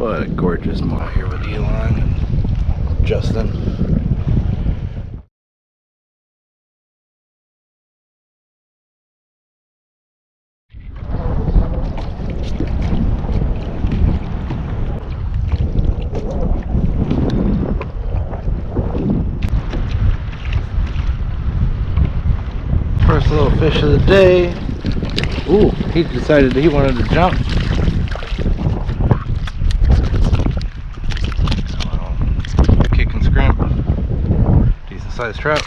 What a gorgeous morning here with Elon and Justin. First little fish of the day. Ooh, he decided that he wanted to jump. Kickin Skrimp. Decent sized trout.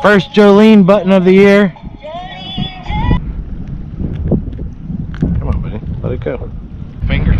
First Jolene button of the year. Come on, buddy. Let it go. Finger.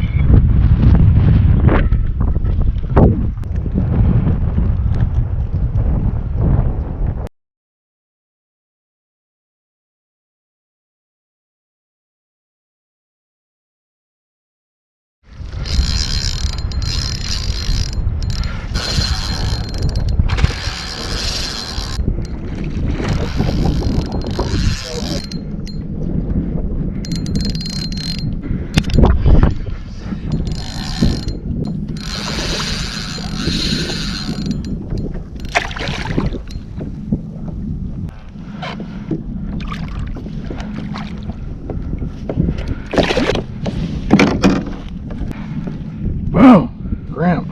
Boom! Skrimp.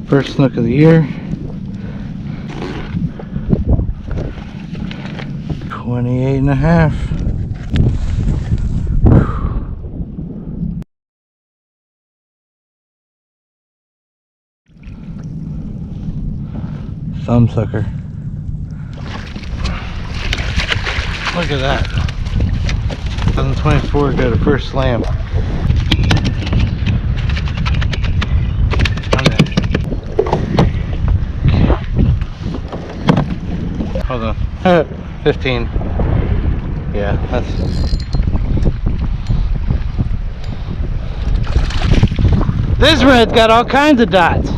First snook of the year. 28.5. Thumbsucker. Look at that. 2024 got a first slam. Hold on. 15. Yeah, that's. This red's got all kinds of dots.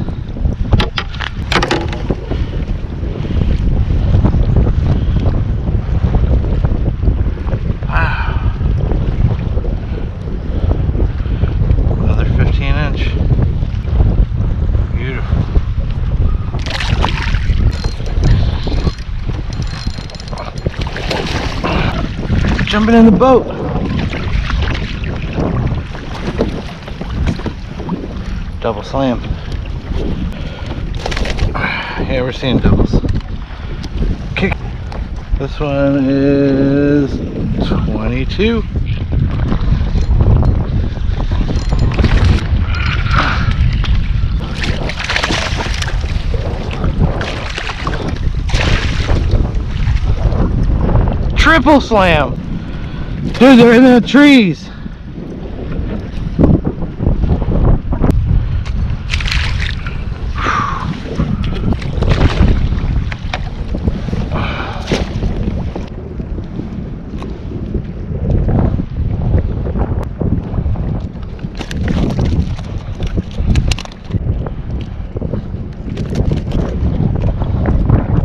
Jumping in the boat. Double slam. Yeah, we're seeing doubles. Kick. This one is 22. Triple slam. Dude, they're in the trees.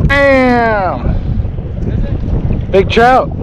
Bam! Big trout.